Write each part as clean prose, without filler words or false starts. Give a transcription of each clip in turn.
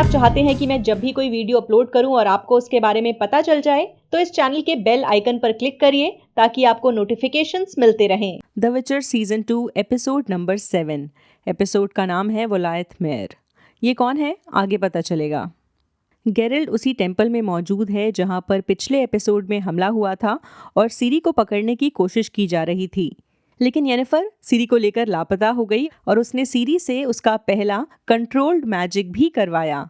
आप चाहते हैं कि मैं जब भी कोई वीडियो अपलोड करूं और आपको उसके बारे में पता चल जाए, तो इस चैनल के बेल आइकन पर क्लिक करिए ताकि आपको नोटिफिकेशंस मिलते रहें। द विचर सीजन 2 एपिसोड नंबर 7। एपिसोड का नाम है वलायत मेयर। ये कौन है, आगे पता चलेगा। गेरल्ट उसी टेम्पल में मौजूद है जहां पर पिछले एपिसोड में हमला हुआ था और सीरी को पकड़ने की कोशिश की जा रही थी। लेकिन येनिफर सीरी को लेकर लापता हो गई और उसने सीरी से उसका पहला कंट्रोल्ड मैजिक भी करवाया।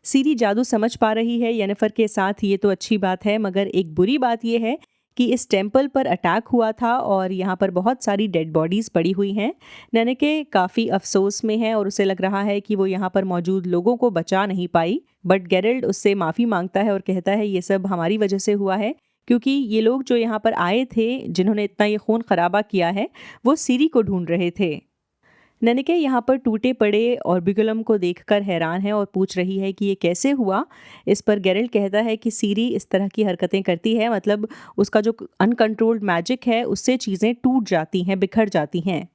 सीरी जादू समझ पा रही है येनिफर के साथ, ये तो अच्छी बात है, मगर एक बुरी बात यह है कि इस टेम्पल पर अटैक हुआ था और यहाँ पर बहुत सारी डेड बॉडीज़ पड़ी हुई हैं। नैनेके काफ़ी अफसोस में है और उसे लग रहा है कि वो यहाँ पर मौजूद लोगों को बचा नहीं पाई। बट गेरल्ट उससे माफ़ी मांगता है और कहता है ये सब हमारी वजह से हुआ है, क्योंकि ये लोग जो यहाँ पर आए थे जिन्होंने इतना ये खून खराबा किया है, वो सीरी को ढूंढ रहे थे। नैनेके यहाँ पर टूटे पड़े ऑर्बिकुलम को देखकर हैरान है और पूछ रही है कि ये कैसे हुआ। इस पर गेरल्ट कहता है कि सीरी इस तरह की हरकतें करती है, मतलब उसका जो अनकंट्रोल्ड मैजिक है उससे चीज़ें टूट जाती हैं, बिखर जाती हैं।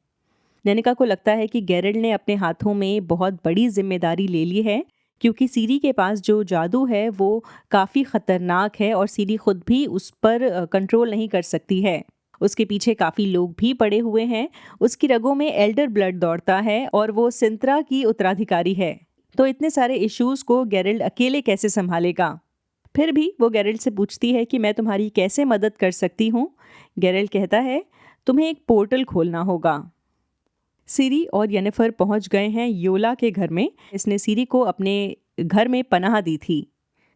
नैनिका को लगता है कि गेरल्ट ने अपने हाथों में बहुत बड़ी जिम्मेदारी ले ली है, क्योंकि सीरी के पास जो जादू है वो काफ़ी ख़तरनाक है और सीरी खुद भी उस पर कंट्रोल नहीं कर सकती है। उसके पीछे काफ़ी लोग भी पड़े हुए हैं। उसकी रगों में एल्डर ब्लड दौड़ता है और वो सिंत्रा की उत्तराधिकारी है। तो इतने सारे इश्यूज़ को गेरल्ट अकेले कैसे संभालेगा। फिर भी वो गेरल्ट से पूछती है कि मैं तुम्हारी कैसे मदद कर सकती हूँ। गेरल्ट कहता है तुम्हें एक पोर्टल खोलना होगा। सीरी और येनिफर पहुंच गए हैं योला के घर में। इसने सीरी को अपने घर में पनाह दी थी।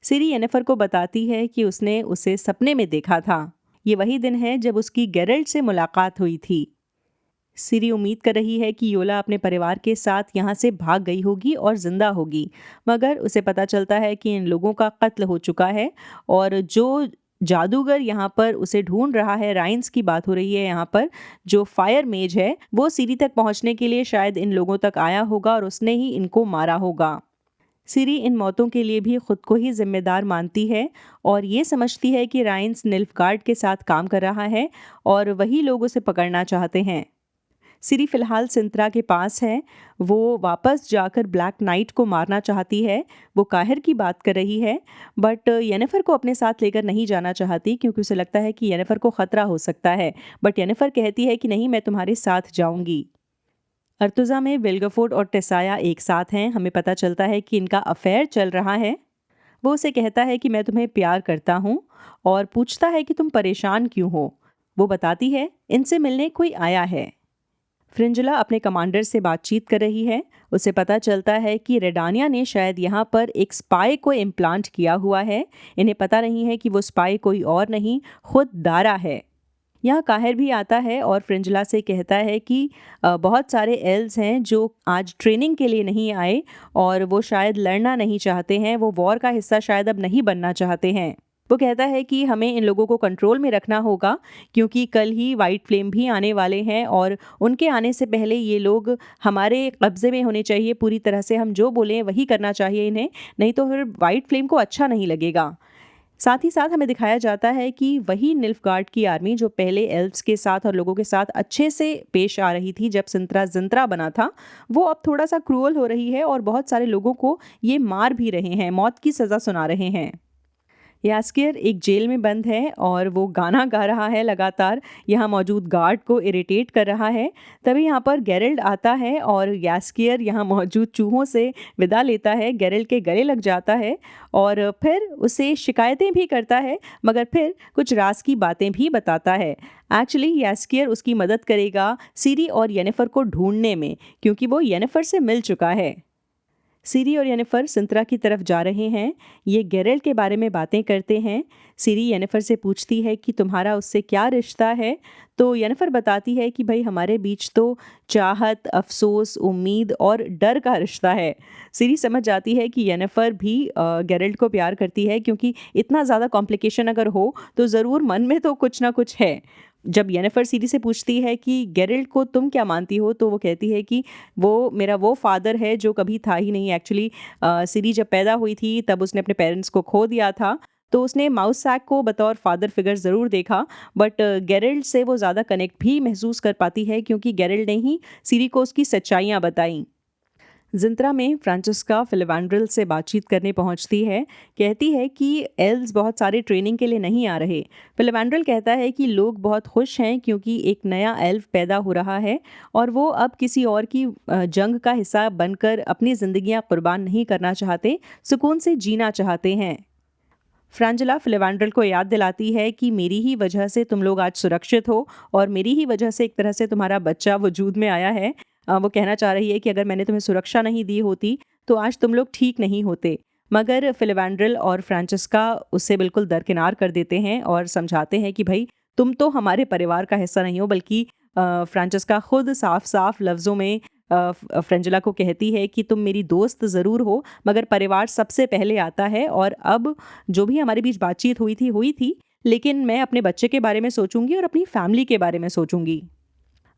सीरी येनिफर को बताती है कि उसने उसे सपने में देखा था। ये वही दिन है जब उसकी गेरल्ट से मुलाकात हुई थी। सीरी उम्मीद कर रही है कि योला अपने परिवार के साथ यहाँ से भाग गई होगी और जिंदा होगी, मगर उसे पता चलता है कि इन लोगों का कत्ल हो चुका है और जो जादूगर यहाँ पर उसे ढूंढ रहा है, राइन्स की बात हो रही है यहाँ पर, जो फायर मेज है, वो सीरी तक पहुँचने के लिए शायद इन लोगों तक आया होगा और उसने ही इनको मारा होगा। सीरी इन मौतों के लिए भी खुद को ही जिम्मेदार मानती है और ये समझती है कि राइन्स निल्फगार्ड के साथ काम कर रहा है और वही लोग उसे पकड़ना चाहते हैं। सीरी फिलहाल सिंत्रा के पास है। वो वापस जाकर ब्लैक नाइट को मारना चाहती है। वो काहिर की बात कर रही है, बट येनिफर को अपने साथ लेकर नहीं जाना चाहती, क्योंकि उसे लगता है कि येनिफर को खतरा हो सकता है। बट येनिफर कहती है कि नहीं, मैं तुम्हारे साथ जाऊंगी। अर्तुजा में विल्गेफोर्ड और टेसाया एक साथ हैं। हमें पता चलता है कि इनका अफेयर चल रहा है। वो उसे कहता है कि मैं तुम्हें प्यार करता हूँ और पूछता है कि तुम परेशान क्यों हो। वो बताती है इनसे मिलने कोई आया है। फ्रिंजुला अपने कमांडर से बातचीत कर रही है। उसे पता चलता है कि रेडानिया ने शायद यहाँ पर एक स्पाई को इम्प्लांट किया हुआ है। इन्हें पता नहीं है कि वो स्पाई कोई और नहीं, खुद दारा है। यहाँ काहिर भी आता है और फ्रिंजुला से कहता है कि बहुत सारे एल्व्स हैं जो आज ट्रेनिंग के लिए नहीं आए और वो शायद लड़ना नहीं चाहते हैं, वो वॉर का हिस्सा शायद अब नहीं बनना चाहते हैं। वो कहता है कि हमें इन लोगों को कंट्रोल में रखना होगा, क्योंकि कल ही वाइट फ्लेम भी आने वाले हैं और उनके आने से पहले ये लोग हमारे कब्जे में होने चाहिए पूरी तरह से। हम जो बोलें वही करना चाहिए इन्हें, नहीं तो फिर वाइट फ्लेम को अच्छा नहीं लगेगा। साथ ही साथ हमें दिखाया जाता है कि वही निल्फगार्ड की आर्मी जो पहले एल्व्स के साथ और लोगों के साथ अच्छे से पेश आ रही थी जब सिंत्रा जिंत्रा बना था, वो अब थोड़ा सा क्रूअल हो रही है और बहुत सारे लोगों को ये मार भी रहे हैं, मौत की सज़ा सुना रहे हैं। यास्कियर एक जेल में बंद है और वो गाना गा रहा है लगातार, यहाँ मौजूद गार्ड को इरिटेट कर रहा है। तभी यहाँ पर गेरल्ट आता है और यास्कियर यहाँ मौजूद चूहों से विदा लेता है, गेरल्ट के गले लग जाता है और फिर उसे शिकायतें भी करता है, मगर फिर कुछ राज की बातें भी बताता है। एक्चुअली यास्कियर उसकी मदद करेगा सीरी और येनिफर को ढूंढने में, क्योंकि वो येनिफर से मिल चुका है। सीरी और येनिफर सिंत्रा की तरफ जा रहे हैं। ये गेरल्ट के बारे में बातें करते हैं। सीरी येनिफर से पूछती है कि तुम्हारा उससे क्या रिश्ता है, तो येनिफर बताती है कि भाई हमारे बीच तो चाहत, अफसोस, उम्मीद और डर का रिश्ता है। सीरी समझ जाती है कि येनिफर भी गेरल्ट को प्यार करती है, क्योंकि इतना ज़्यादा कॉम्प्लिकेशन अगर हो तो ज़रूर मन में तो कुछ ना कुछ है। जब येनिफर सीरी से पूछती है कि गेरल्ट को तुम क्या मानती हो, तो वो कहती है कि वो मेरा वो फादर है जो कभी था ही नहीं। एक्चुअली सीरी जब पैदा हुई थी तब उसने अपने पेरेंट्स को खो दिया था, तो उसने माउस सैक को बतौर फादर फिगर ज़रूर देखा, बट गेरल्ट से वो ज़्यादा कनेक्ट भी महसूस कर पाती है, क्योंकि गेरल्ट ने ही सीरी को उसकी सच्चाइयाँ बताई। जिंत्रा में फ्रांचेस्का फिलिवांड्रिल से बातचीत करने पहुंचती है। कहती है कि एल्व्स बहुत सारे ट्रेनिंग के लिए नहीं आ रहे। फिलिवांड्रिल कहता है कि लोग बहुत खुश हैं क्योंकि एक नया एल्व पैदा हो रहा है और वो अब किसी और की जंग का हिस्सा बनकर अपनी जिंदगियां कुर्बान नहीं करना चाहते, सुकून से जीना चाहते हैं। फ्रांजिला फिलिवांड्रिल को याद दिलाती है कि मेरी ही वजह से तुम लोग आज सुरक्षित हो और मेरी ही वजह से एक तरह से तुम्हारा बच्चा वजूद में आया है। वो कहना चाह रही है कि अगर मैंने तुम्हें सुरक्षा नहीं दी होती तो आज तुम लोग ठीक नहीं होते। मगर फिलिवांड्रिल और फ्रांचेस्का उससे बिल्कुल दरकिनार कर देते हैं और समझाते हैं कि भाई तुम तो हमारे परिवार का हिस्सा नहीं हो। बल्कि फ्रांचेस्का खुद साफ साफ लफ्ज़ों में फ्रेंजिला को कहती है कि तुम मेरी दोस्त ज़रूर हो मगर परिवार सबसे पहले आता है, और अब जो भी हमारे बीच बातचीत हुई थी, लेकिन मैं अपने बच्चे के बारे में सोचूंगी और अपनी फैमिली के बारे में सोचूंगी।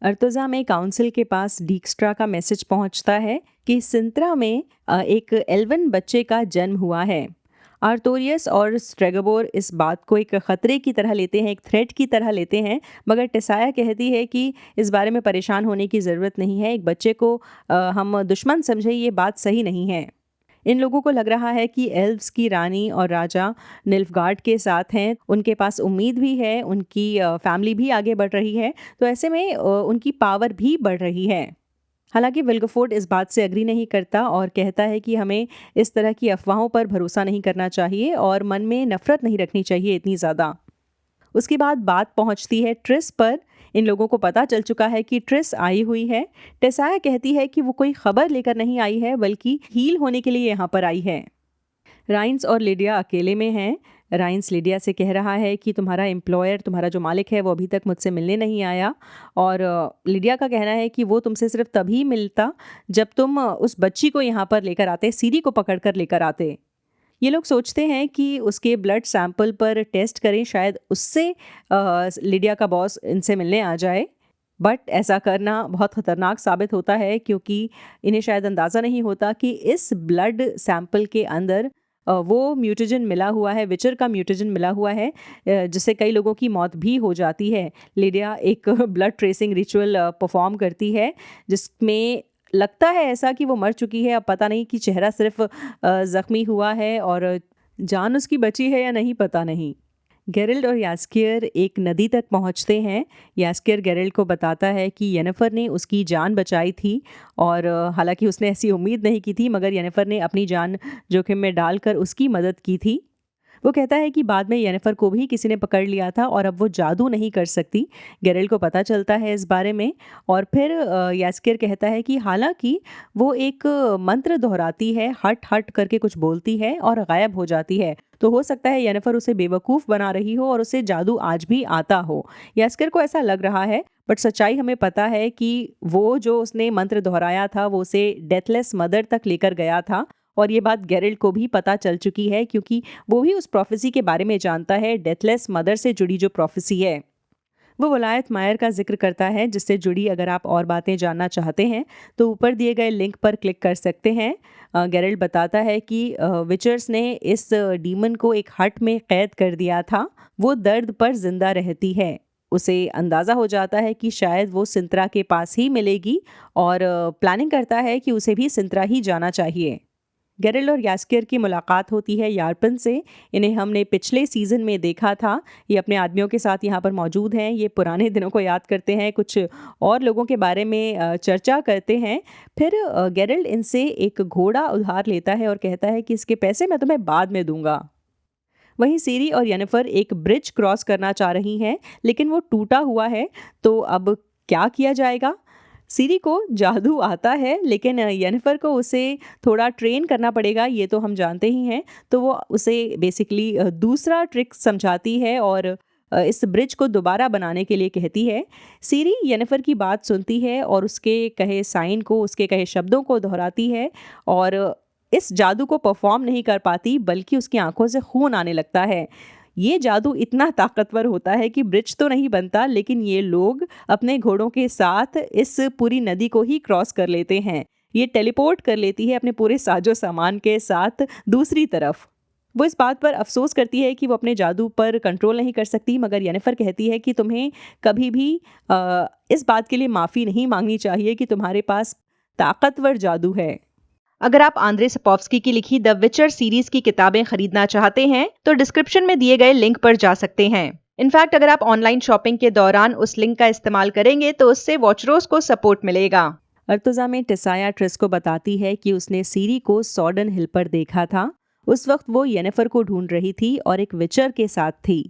अर्तुजा में काउंसिल के पास डीक्स्ट्रा का मैसेज पहुंचता है कि सिंत्रा में एक एल्वन बच्चे का जन्म हुआ है। आर्थोरियस और स्ट्रेगोबोर इस बात को एक ख़तरे की तरह लेते हैं, एक थ्रेट की तरह लेते हैं, मगर टेसाया कहती है कि इस बारे में परेशान होने की ज़रूरत नहीं है। एक बच्चे को हम दुश्मन समझें, ये बात सही नहीं है। इन लोगों को लग रहा है कि एल्व्स की रानी और राजा निल्फगार्ड के साथ हैं, उनके पास उम्मीद भी है, उनकी फैमिली भी आगे बढ़ रही है, तो ऐसे में उनकी पावर भी बढ़ रही है। हालांकि विल्गेफोर्ड इस बात से एग्री नहीं करता और कहता है कि हमें इस तरह की अफवाहों पर भरोसा नहीं करना चाहिए और मन में नफरत नहीं रखनी चाहिए इतनी ज़्यादा। उसके बाद बात पहुंचती है ट्रिस पर। इन लोगों को पता चल चुका है कि ट्रिस आई हुई है। टेसाया कहती है कि वो कोई खबर लेकर नहीं आई है बल्कि हील होने के लिए यहाँ पर आई है। राइन्स और लिडिया अकेले में हैं। राइन्स लिडिया से कह रहा है कि तुम्हारा एम्प्लॉयर, तुम्हारा जो मालिक है, वो अभी तक मुझसे मिलने नहीं आया, और लिडिया का कहना है कि वो तुमसे सिर्फ तभी मिलता जब तुम उस बच्ची को यहाँ पर लेकर आते, सीरी को पकड़ कर लेकर आते। ये लोग सोचते हैं कि उसके ब्लड सैंपल पर टेस्ट करें, शायद उससे लिडिया का बॉस इनसे मिलने आ जाए। बट ऐसा करना बहुत ख़तरनाक साबित होता है क्योंकि इन्हें शायद अंदाज़ा नहीं होता कि इस ब्लड सैंपल के अंदर वो म्यूटेजन मिला हुआ है, विचर का म्यूटेजन मिला हुआ है, जिससे कई लोगों की मौत भी हो जाती है। लिडिया एक ब्लड ट्रेसिंग रिचुअल परफॉर्म करती है जिसमें लगता है ऐसा कि वो मर चुकी है। अब पता नहीं कि चेहरा सिर्फ ज़ख्मी हुआ है और जान उसकी बची है या नहीं, पता नहीं। गेरिल्ड और यास्कियर एक नदी तक पहुंचते हैं। यास्कियर गेरिल्ड को बताता है कि येनिफर ने उसकी जान बचाई थी, और हालांकि उसने ऐसी उम्मीद नहीं की थी, मगर येनिफर ने अपनी जान जोखिम में डालकर उसकी मदद की थी। वो कहता है कि बाद में येनिफर को भी किसी ने पकड़ लिया था और अब वो जादू नहीं कर सकती। गेरिल्ड को पता चलता है इस बारे में, और फिर यास्कियर कहता है कि हालांकि वो एक मंत्र दोहराती है, हट हट करके कुछ बोलती है और गायब हो जाती है, तो हो सकता है येनिफर उसे बेवकूफ़ बना रही हो और उसे जादू आज भी आता हो। यास्कियर को ऐसा लग रहा है, बट सच्चाई हमें पता है कि वो जो उसने मंत्र दोहराया था वो उसे डेथलेस मदर तक लेकर गया था, और ये बात गेरिल्ड को भी पता चल चुकी है क्योंकि वो भी उस प्रोफेसी के बारे में जानता है, डेथलेस मदर से जुड़ी जो प्रोफेसी है। वो वलायत मायर का जिक्र करता है जिससे जुड़ी अगर आप और बातें जानना चाहते हैं तो ऊपर दिए गए लिंक पर क्लिक कर सकते हैं। गेरिल्ड बताता है कि विचर्स ने इस डीमन को एक हट में कैद कर दिया था। वो दर्द पर जिंदा रहती है। उसे अंदाज़ा हो जाता है कि शायद वो सिंत्रा के पास ही मिलेगी, और प्लानिंग करता है कि उसे भी सिंत्रा ही जाना चाहिए। गेरिल्ड और यास्कियर की मुलाकात होती है यार्पन से। इन्हें हमने पिछले सीज़न में देखा था। ये अपने आदमियों के साथ यहाँ पर मौजूद हैं। ये पुराने दिनों को याद करते हैं, कुछ और लोगों के बारे में चर्चा करते हैं। फिर गेरिल्ड इनसे एक घोड़ा उधार लेता है और कहता है कि इसके पैसे मैं तुम्हें बाद में दूंगा। वहीं सीरी और येनिफर एक ब्रिज क्रॉस करना चाह रही हैं, लेकिन वो टूटा हुआ है, तो अब क्या किया जाएगा। सीरी को जादू आता है, लेकिन येनिफर को उसे थोड़ा ट्रेन करना पड़ेगा, ये तो हम जानते ही हैं। तो वो उसे बेसिकली दूसरा ट्रिक समझाती है और इस ब्रिज को दोबारा बनाने के लिए कहती है। सीरी येनिफर की बात सुनती है और उसके कहे साइन को, उसके कहे शब्दों को दोहराती है, और इस जादू को परफॉर्म नहीं कर पाती, बल्कि उसकी आंखों से खून आने लगता है। ये जादू इतना ताकतवर होता है कि ब्रिज तो नहीं बनता, लेकिन ये लोग अपने घोड़ों के साथ इस पूरी नदी को ही क्रॉस कर लेते हैं। ये टेलीपोर्ट कर लेती है अपने पूरे साजो सामान के साथ दूसरी तरफ। वो इस बात पर अफसोस करती है कि वो अपने जादू पर कंट्रोल नहीं कर सकती, मगर येनिफर कहती है कि तुम्हें कभी भी इस बात के लिए माफ़ी नहीं मांगनी चाहिए कि तुम्हारे पास ताकतवर जादू है। अगर आप आंद्रे सपोव्स्की की लिखी द विचर सीरीज की किताबें खरीदना चाहते हैं तो डिस्क्रिप्शन में दिए गए लिंक पर जा सकते हैं। इनफैक्ट अगर आप ऑनलाइन शॉपिंग के दौरान उस लिंक का इस्तेमाल करेंगे तो उससे वॉचरोस को सपोर्ट मिलेगा। अर्तुजा में टिसाया ट्रिस को बताती है कि उसने सीरी को सॉर्डन हिल पर देखा था। उस वक्त वो येनिफर को ढूंढ रही थी और एक विचर के साथ थी।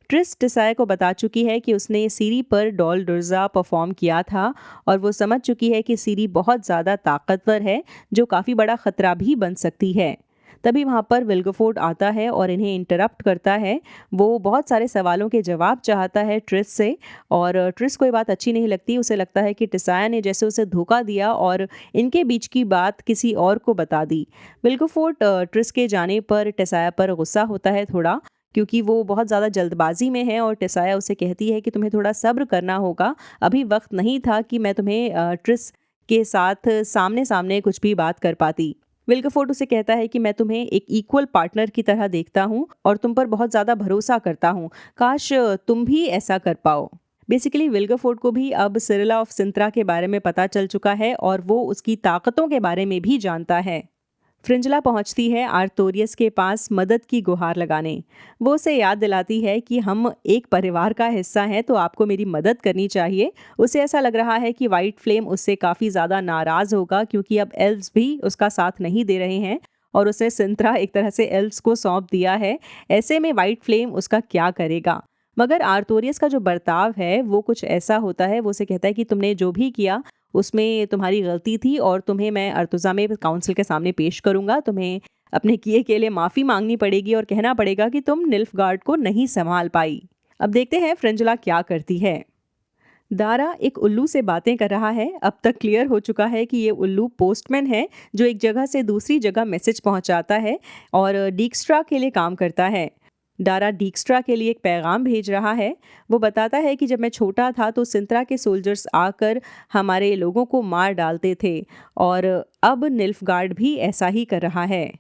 ट्रिस टिसाया को बता चुकी है कि उसने सीरी पर डॉल डुर्जा परफॉर्म किया था और वो समझ चुकी है कि सीरी बहुत ज़्यादा ताकतवर है, जो काफ़ी बड़ा खतरा भी बन सकती है। तभी वहाँ पर विल्गेफोर्ड आता है और इन्हें इंटरप्ट करता है। वो बहुत सारे सवालों के जवाब चाहता है ट्रिस से, और ट्रिस को ये बात अच्छी नहीं लगती। उसे लगता है कि टिसाया ने जैसे उसे धोखा दिया और इनके बीच की बात किसी और को बता दी। विल्गेफोर्ड ट्रिस के जाने पर टिसाया पर गुस्सा होता है थोड़ा, क्योंकि वो बहुत ज़्यादा जल्दबाजी में है, और टिसाया उसे कहती है कि तुम्हें थोड़ा सब्र करना होगा, अभी वक्त नहीं था कि मैं तुम्हें ट्रिस के साथ सामने सामने कुछ भी बात कर पाती। विल्गेफोर्ड उसे कहता है कि मैं तुम्हें एक इक्वल पार्टनर की तरह देखता हूँ और तुम पर बहुत ज़्यादा भरोसा करता हूँ, काश तुम भी ऐसा कर पाओ। बेसिकली विल्गेफोर्ड को भी अब सिरिला ऑफ सिंत्रा के बारे में पता चल चुका है और वो उसकी ताकतों के बारे में भी जानता है। फ्रिंजला पहुंचती है आर्थोरियस के पास मदद की गुहार लगाने। वो उसे याद दिलाती है कि हम एक परिवार का हिस्सा हैं, तो आपको मेरी मदद करनी चाहिए। उसे ऐसा लग रहा है कि वाइट फ्लेम उससे काफ़ी ज़्यादा नाराज़ होगा, क्योंकि अब एल्व्स भी उसका साथ नहीं दे रहे हैं और उसने सिंत्रा एक तरह से एल्व्स को सौंप दिया है। ऐसे में वाइट फ्लेम उसका क्या करेगा? मगर आर्थोरियस का जो बर्ताव है वो कुछ ऐसा होता है। वो उसे कहता है कि तुमने जो भी किया उसमें तुम्हारी गलती थी और तुम्हें मैं अर्तुजा में काउंसिल के सामने पेश करूंगा। तुम्हें अपने किए के लिए माफ़ी मांगनी पड़ेगी और कहना पड़ेगा कि तुम निल्फगार्ड को नहीं संभाल पाई। अब देखते हैं फ्रिंजला क्या करती है। दारा एक उल्लू से बातें कर रहा है। अब तक क्लियर हो चुका है कि ये उल्लू पोस्टमैन है, जो एक जगह से दूसरी जगह मैसेज पहुंचाता है और डीक्स्ट्रा के लिए काम करता है। डारा डीक्स्ट्रा के लिए एक पैगाम भेज रहा है। वो बताता है कि जब मैं छोटा था तो सिंत्रा के सोल्जर्स आकर हमारे लोगों को मार डालते थे, और अब निल्फगार्ड भी ऐसा ही कर रहा है।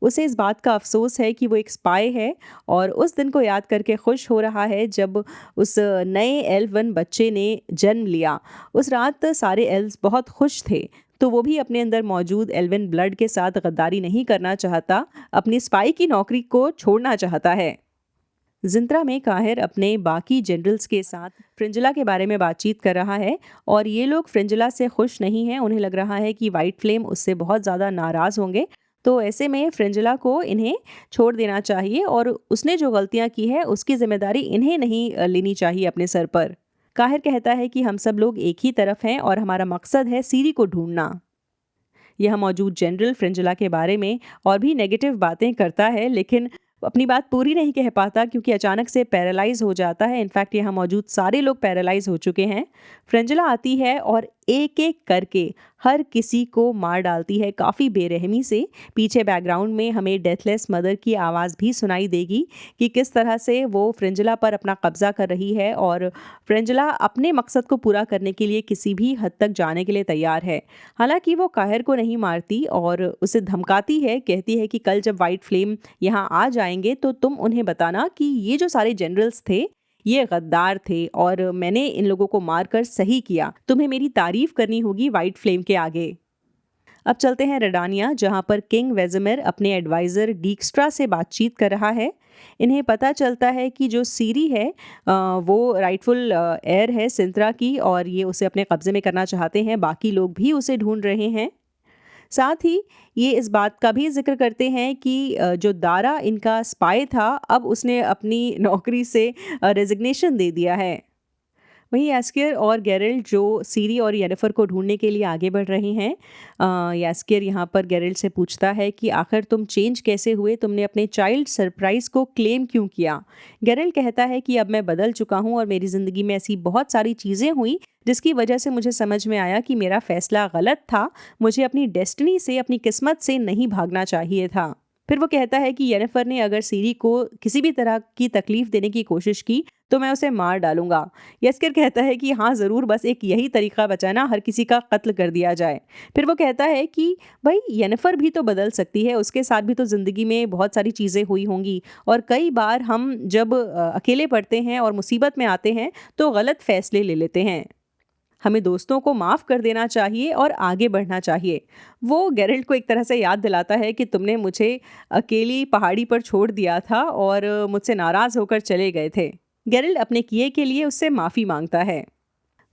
उसे इस बात का अफसोस है कि वो एक स्पाई है, और उस दिन को याद करके खुश हो रहा है जब उस नए एल्वन बच्चे ने जन्म लिया। उस रात सारे एल्व्स बहुत खुश थे, तो वो भी अपने अंदर मौजूद एल्वन ब्लड के साथ गद्दारी नहीं करना चाहता, अपनी स्पाई की नौकरी को छोड़ना चाहता है। जिंत्रा में काहिर अपने बाकी जनरल्स के साथ फ्रिंजला के बारे में बातचीत कर रहा है, और ये लोग फ्रिंजला से खुश नहीं हैं। उन्हें लग रहा है कि वाइट फ्लेम उससे बहुत ज़्यादा नाराज़ होंगे, तो ऐसे में फ्रिंजला को इन्हें छोड़ देना चाहिए और उसने जो गलतियां की है उसकी जिम्मेदारी इन्हें नहीं लेनी चाहिए अपने सर पर। काहिर कहता है कि हम सब लोग एक ही तरफ हैं और हमारा मकसद है सीरी को ढूंढना। यह मौजूद जनरल फ्रिंजला के बारे में और भी नेगेटिव बातें करता है, लेकिन अपनी बात पूरी नहीं कह पाता क्योंकि अचानक से पैरालाइज हो जाता है। इनफैक्ट यहाँ मौजूद सारे लोग पैरालाइज हो चुके हैं। फ्रिंजला आती है और एक एक करके हर किसी को मार डालती है, काफ़ी बेरहमी से। पीछे बैकग्राउंड में हमें डेथलेस मदर की आवाज़ भी सुनाई देगी कि किस तरह से वो फ्रिंजला पर अपना कब्जा कर रही है, और फ्रिंजला अपने मकसद को पूरा करने के लिए किसी भी हद तक जाने के लिए तैयार है। हालांकि वो काहिर को नहीं मारती और उसे धमकाती है, कहती है कि कल जब वाइट फ्लेम यहाँ आ जाएंगे तो तुम उन्हें बताना कि ये जो सारे जनरल्स थे ये गद्दार थे और मैंने इन लोगों को मारकर सही किया। तुम्हें मेरी तारीफ करनी होगी वाइट फ्लेम के आगे। अब चलते हैं रेडानिया, जहां पर किंग वेज़िमिर अपने एडवाइज़र डीक्स्ट्रा से बातचीत कर रहा है। इन्हें पता चलता है कि जो सीरी है वो राइटफुल हेयर है सिंत्रा की, और ये उसे अपने कब्जे में करना चाहते हैं। बाकी लोग भी उसे ढूंढ रहे हैं। साथ ही ये इस बात का भी जिक्र करते हैं कि जो दारा इनका स्पाई था, अब उसने अपनी नौकरी से रेजिग्नेशन दे दिया है। वहीं एस्कियर और गेरल्ट जो सीरी और येनिफर को ढूंढने के लिए आगे बढ़ रहे हैं। एस्कियर यहाँ पर गेरल्ट से पूछता है कि आखिर तुम चेंज कैसे हुए, तुमने अपने चाइल्ड सरप्राइज को क्लेम क्यों किया। गेरल्ट कहता है कि अब मैं बदल चुका हूँ और मेरी ज़िंदगी में ऐसी बहुत सारी चीज़ें हुई जिसकी वजह से मुझे समझ में आया कि मेरा फैसला गलत था। मुझे अपनी डेस्टिनी से, अपनी किस्मत से नहीं भागना चाहिए था। फिर वो कहता है कि येनिफर ने अगर सीरी को किसी भी तरह की तकलीफ देने की कोशिश की तो मैं उसे मार डालूंगा। यस्कर कहता है कि हाँ ज़रूर, बस एक यही तरीका बचा ना, हर किसी का कत्ल कर दिया जाए। फिर वो कहता है कि भाई येनिफर भी तो बदल सकती है, उसके साथ भी तो ज़िंदगी में बहुत सारी चीज़ें हुई होंगी, और कई बार हम जब अकेले पड़ते हैं और मुसीबत में आते हैं तो गलत फैसले ले लेते हैं। हमें दोस्तों को माफ़ कर देना चाहिए और आगे बढ़ना चाहिए। वो गेरल्ट को एक तरह से याद दिलाता है कि तुमने मुझे अकेली पहाड़ी पर छोड़ दिया था और मुझसे नाराज़ होकर चले गए थे। गेरल्ट अपने किए के लिए उससे माफ़ी मांगता है।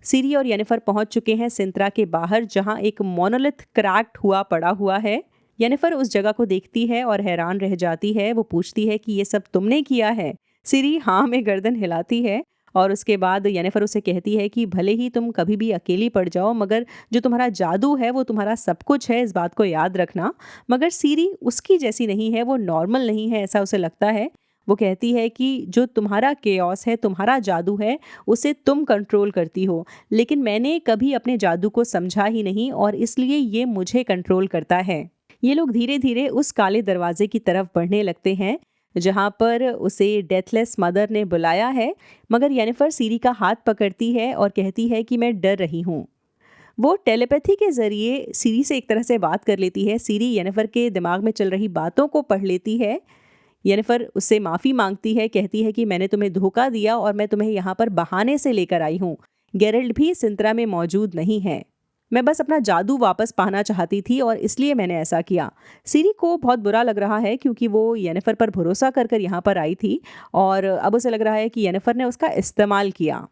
सिरी और येनिफर पहुंच चुके हैं सिंत्रा के बाहर, जहां एक मोनोलिथ क्रैक्ड हुआ पड़ा हुआ है। येनिफर उस जगह को देखती है और हैरान रह जाती है। वो पूछती है कि ये सब तुमने किया है? सिरी हाँ में गर्दन हिलाती है और उसके बाद येनिफर उसे कहती है कि भले ही तुम कभी भी अकेली पड़ जाओ, मगर जो तुम्हारा जादू है वो तुम्हारा सब कुछ है, इस बात को याद रखना। मगर सिरी उसकी जैसी नहीं है, वो नॉर्मल नहीं है, ऐसा उसे लगता है। वो कहती है कि जो तुम्हारा केओस है, तुम्हारा जादू है, उसे तुम कंट्रोल करती हो, लेकिन मैंने कभी अपने जादू को समझा ही नहीं और इसलिए ये मुझे कंट्रोल करता है। ये लोग धीरे धीरे उस काले दरवाजे की तरफ बढ़ने लगते हैं जहां पर उसे डेथलेस मदर ने बुलाया है, मगर येनिफर सिरी का हाथ पकड़ती है और कहती है कि मैं डर रही हूँ। वो टेलीपैथी के जरिए सिरी से एक तरह से बात कर लेती है। सिरी येनिफर के दिमाग में चल रही बातों को पढ़ लेती है। येनिफर उससे माफ़ी मांगती है, कहती है कि मैंने तुम्हें धोखा दिया और मैं तुम्हें यहाँ पर बहाने से लेकर आई हूँ। गेरल्ट भी सिंत्रा में मौजूद नहीं है। मैं बस अपना जादू वापस पाना चाहती थी और इसलिए मैंने ऐसा किया। सिरी को बहुत बुरा लग रहा है क्योंकि वो येनिफर पर भरोसा कर कर यहाँ पर आई थी और अब उसे लग रहा है कि येनिफर ने उसका इस्तेमाल किया।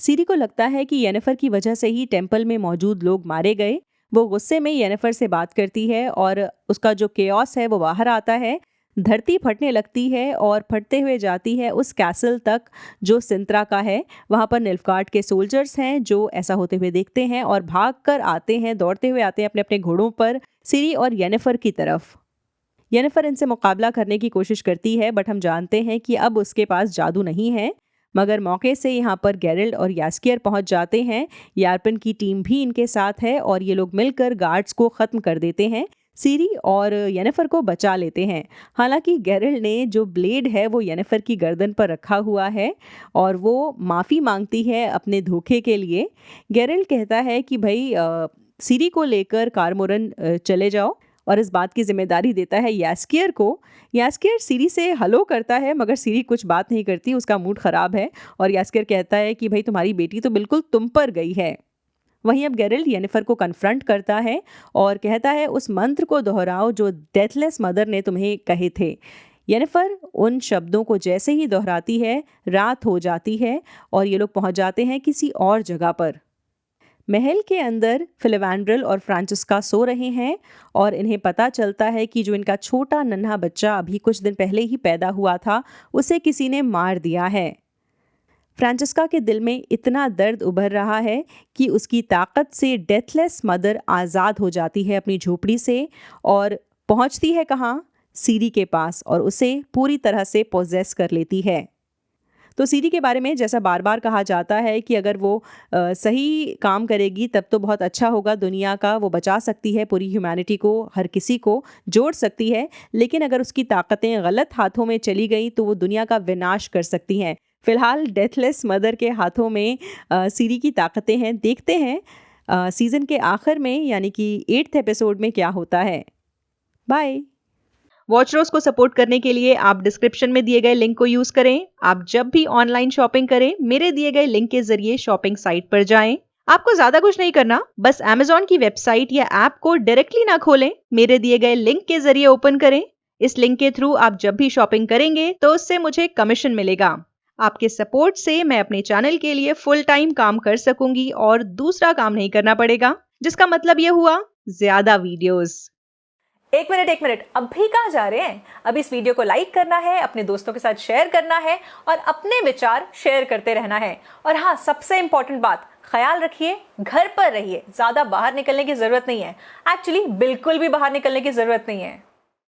सिरी को लगता है कि येनिफर की वजह से ही टेम्पल में मौजूद लोग मारे गए। वो गुस्से में येनिफर से बात करती है और उसका जो केओस है वो बाहर आता है। धरती फटने लगती है और फटते हुए जाती है उस कैसल तक जो सिंत्रा का है। वहाँ पर निल्फगार्ड के सोल्जर्स हैं जो ऐसा होते हुए देखते हैं और भाग कर आते हैं, दौड़ते हुए आते हैं अपने अपने घोड़ों पर सिरी और येनिफर की तरफ। येनिफर इनसे मुकाबला करने की कोशिश करती है, बट हम जानते हैं कि अब उसके पास जादू नहीं है। मगर मौके से यहाँ पर गेरल्ट और यास्कियर पहुंच जाते हैं। यार्पन की टीम भी इनके साथ है और ये लोग मिलकर गार्ड्स को ख़त्म कर देते हैं। सिरी और येनिफर को बचा लेते हैं। हालांकि गेरल्ट ने जो ब्लेड है वो येनिफर की गर्दन पर रखा हुआ है और वो माफ़ी मांगती है अपने धोखे के लिए। गेरल्ट कहता है कि भाई सिरी को लेकर कारमोरन चले जाओ और इस बात की जिम्मेदारी देता है यास्कियर को। यास्कियर सिरी से हलो करता है मगर सिरी कुछ बात नहीं करती, उसका मूड ख़राब है और यास्कियर कहता है कि भाई तुम्हारी बेटी तो बिल्कुल तुम पर गई है। वहीं अब गेरल्ट येनिफर को कन्फ्रंट करता है और कहता है उस मंत्र को दोहराओ जो डेथलेस मदर ने तुम्हें कहे थे। येनिफर उन शब्दों को जैसे ही दोहराती है रात हो जाती है और ये लोग पहुंच जाते हैं किसी और जगह पर। महल के अंदर फिलिवेंड्रल और फ्रांसिस्का सो रहे हैं और इन्हें पता चलता है कि जो इनका छोटा नन्हा बच्चा अभी कुछ दिन पहले ही पैदा हुआ था उसे किसी ने मार दिया है। फ्रांसिस्का के दिल में इतना दर्द उभर रहा है कि उसकी ताकत से डेथलेस मदर आज़ाद हो जाती है अपनी झोपड़ी से और पहुंचती है कहाँ? सिरी के पास और उसे पूरी तरह से पोजेस कर लेती है। तो सिरी के बारे में जैसा बार बार कहा जाता है कि अगर वो सही काम करेगी तब तो बहुत अच्छा होगा दुनिया का, वो बचा सकती है पूरी ह्यूमैनिटी को, हर किसी को जोड़ सकती है। लेकिन अगर उसकी ताकतें गलत हाथों में चली गई तो वो दुनिया का विनाश कर सकती हैं। फिलहाल डेथलेस मदर के हाथों में सिरी की ताकतें हैं। देखते हैं सीज़न के आखिर में यानी कि 8th एपिसोड में क्या होता है। बाय। वॉचरोज को सपोर्ट करने के लिए आप डिस्क्रिप्शन में दिए गए लिंक को यूज करें। आप जब भी ऑनलाइन शॉपिंग करें मेरे दिए गए लिंक के जरिए शॉपिंग साइट पर जाएं। आपको ज्यादा कुछ नहीं करना, बस Amazon की वेबसाइट या ऐप को डायरेक्टली ना खोलें, मेरे दिए गए लिंक के जरिए ओपन करें। इस लिंक के थ्रू आप जब भी शॉपिंग करेंगे तो उससे मुझे कमीशन मिलेगा। आपके सपोर्ट से मैं अपने चैनल के लिए फुल टाइम काम कर सकूंगी और दूसरा काम नहीं करना पड़ेगा, जिसका मतलब ये हुआ ज्यादा वीडियोस। एक मिनट, अब भी कहाँ जा रहे हैं? अब इस वीडियो को लाइक करना है, अपने दोस्तों के साथ शेयर करना है और अपने विचार शेयर करते रहना है। और हाँ, सबसे इंपॉर्टेंट बात, ख्याल रखिए, घर पर रहिए, ज्यादा बाहर निकलने की जरूरत नहीं है। एक्चुअली बिल्कुल भी बाहर निकलने की जरूरत नहीं है।